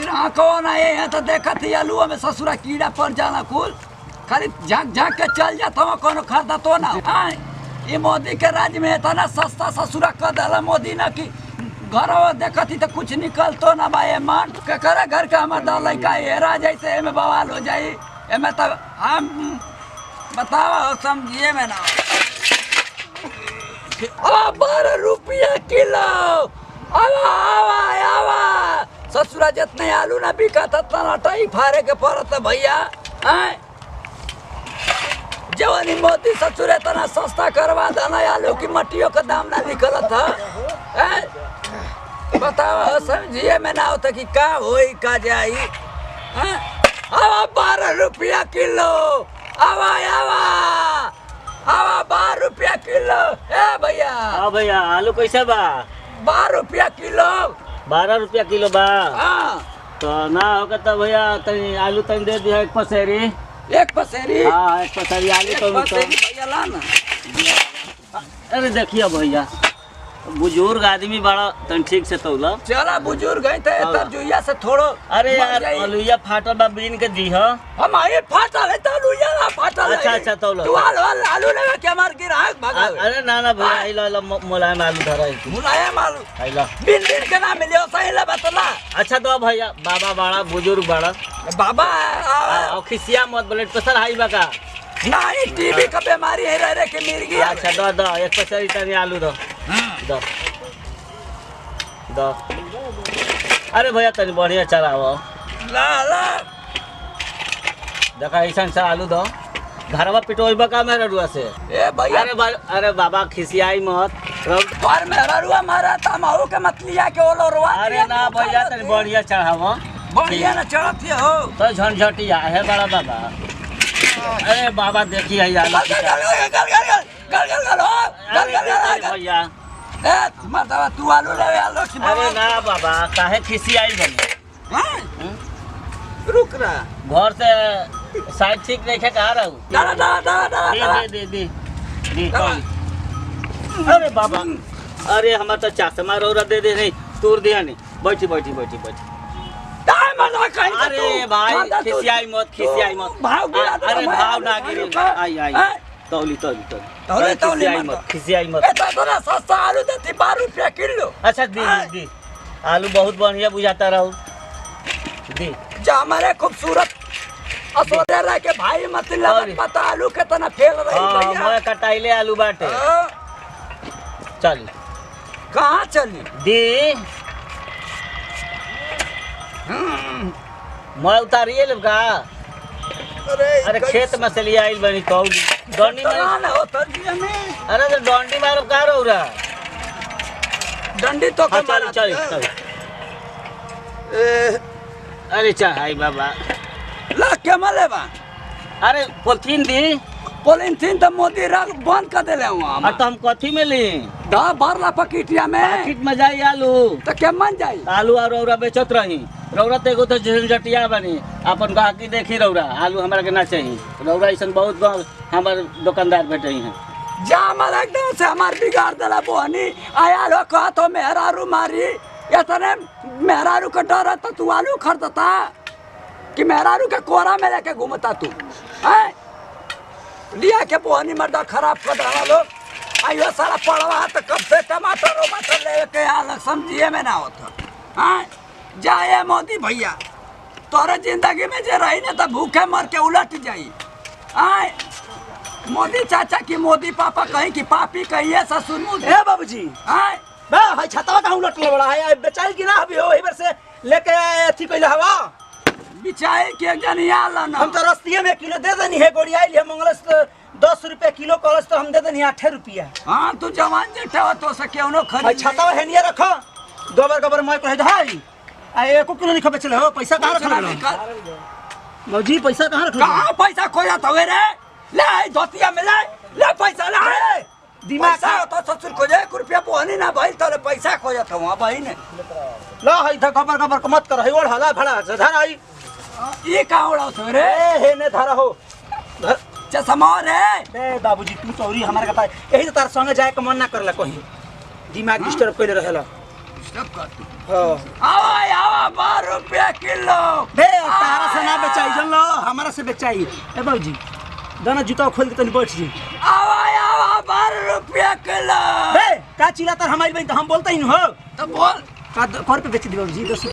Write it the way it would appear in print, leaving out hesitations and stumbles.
गिराको ना ये तो देखत ही आलू में ससुरा कीड़ा पड़ जाला कुल खाली झाक झाक के चल जाता हूँ कोनो खरीदा तो ना ये मोदी के राज में इतना सस्ता ससुरा कर दिला मोदी ना कि घर देखती तो कुछ निकलतो ना भाई मान के करे घर का हमारा लड़का हेरा जैसे एमे बवाल हो जाई एमे तो हम बताओ समझिए में ना 12 रुपया किलो आवा आवा आवा ससुरा जितने आलू ना बिका तना लटाई फारे के पड़त भैया जवानी मोदी ससुरे तना सस्ता करवा देना आलू की मट्टियों का दाम ना निकल था बताओ समझिए में ना होता कि का होई का जाई आवा 12 रुपया किलो आवा आवा आवा 12 रुपया किलो भैया। हाँ भैया आलू कैसे बा? 12 रुपया किलो। 12 रुपया किलो बा? हाँ तो ना होगा तो भैया तनी आलू तनी दे दिया एक पसेरी। एक पसेरी? हाँ एक पसेरी आलू तो भैया ला ना। अरे देखिए भैया बुजुर्ग आदमी बड़ा तन ठीक से तौला। चला बुजुर्ग है तो तब जुइया से थोड़ो। अरे यार आलूया फाटल बा बीन के दी ह हम आए फाटल है तो आलूया ना फाटल। अच्छा अच्छा तौला तू आलू लगा के मार गिराहक भागा। अरे ना ना भैया आई ला मुलायम आलू धरा है। मुलायम आलू आई ला बिन बिन के ना मिले सही ला बतला। अच्छा तो भैया बाबा बड़ा बुजुर्ग बड़ा बाबा और खिसिया मत ब्लड प्रेशर हाई बा का? नहीं टीबी का बीमारी है रह के मिल गया। अच्छा दो दो एक पसेरी तनी आलू दो दो दो। अरे भैया तनी बढ़िया चलाओ ला ला देखा ऐसा सा आलू दो घरवा पिटोइबा का मेरा रुआ से। ए भैया अरे बाबा खिसियाई मत पर मेरा रुआ मारा था माहू के मतलिया के ओलो रुआ। अरे ना भैया तनी बढ़िया चढ़ाओ बढ़िया ना चढ़त हो तो झंझटिया है बड़ा बाबा। अरे बाबा देखिए आलू भैया तू आलू ले आलू। अरे ना बाबा काहे खिसियाई बने रुक रहा घर से साइड ठीक देखे कहा रहू दे अरे बाबा अरे हमारा तो चश्मा रोरा दे दे नहीं तोड़ दिया नहीं बैठी बैठी बैठी बैठी। अरे भाई खिसियाई मत अरे भाव ना गिरे आई आई तौली तौली तौली खिसियाई मत सस्ता आलू देती 12 रुपया किलो। अच्छा दी आलू बहुत बढ़िया बुझाता रहू दी जो हमारे खूबसूरत असोरे रह के भाई मतलब पता आलू के तना फेल रही भैया। मैं कटाइले आलू बाटे चल कहाँ चली दी मैं उतारिए लोग का। अरे खेत में से लिया आइल बनी कहू डंडी में। अरे तो डंडी मारो का रो रहा डंडी तो चल चल अरे चाहे बाबा ला के मले बा। अरे पोलिथीन दी पोलिथीन तो मोदी रख बंद कर देले हुआ। तो हम कथी में ली दा भरला पकीटिया में पैकेट में जाई आलू तो के मन जाई आलू और रौरा बेचत रही रौरा तो एगो तो झंझटिया बनी अपन गाहकी देखी रौरा आलू हमारा के ना चाहिए रौरा ऐसा बहुत हमारे दुकानदार बैठे हैं जा हमारा एकदम से हमार बिगाड़ देला बोहनी आया लो कहा तो मेहरारू मारी इतने मेहरारू का डर है तो तू आलू खरीदता कि मेहरारू के कोरा में लेके घूमता तू है लिया के बोहनी मर्दा खराब कर डाला लोग आयो सारा पड़वा तो कब से टमाटर ले के अलग समझिए में ना होता है। जाए मोदी भैया तोरे जिंदगी में जे रही ना तो भूखे मर के उलट जाई। आए मोदी चाचा की मोदी पापा कहीं की पापी कहीं है ससुर मुझे। ए बाबूजी आए बा भाई छतवा का उलट ले बड़ा है बेचाई की ना अभी हो इधर से लेके अथी कइले हवा बिचाई के जनिया लन हम तो रस्तिये में किलो दे देनी है गोड़ी आई है मंगलस 10 रुपए किलो कलस तो हम दे देनी 8 रुपया। हां तू जवान जेठा तो से केनो भाई खरीद छतवा है निया रखो गोबर मैं कह दहाई आ 1 किलो नहीं खबे चले हो पैसा कहां रखल मौजी पैसा कहां रखल कहां पैसा खोया तवे रे ले धोतिया में ले पैसा ले दिमाग सा तो ससुर को 1 रुपया बोहनी ना भाई तोरे पैसा खोया था वहां भाई ने ला है इधर खबर मत कर है ओढ़ हला भड़ा धर आई ये का उड़ा तो रे हे ने धरा हो चश्मा रे बे बाबूजी तू चोरी हमारे का यही तो तार संगे जाए के मन ना करला कहीं दिमाग डिस्टर्ब कइले रहेला सब कर तू हां आवा 12 रुपया किलो बे तारा से ना बेचाई जन लो हमारा से बेचाई ए बाबूजी दाना जूता खोल के तनी बैठ जी आवा 12 रुपया किलो बे का चिल्लाता हमारी बहन तो हम बोलते ही हो तो बोल का कर पे बेच दी बाबूजी 10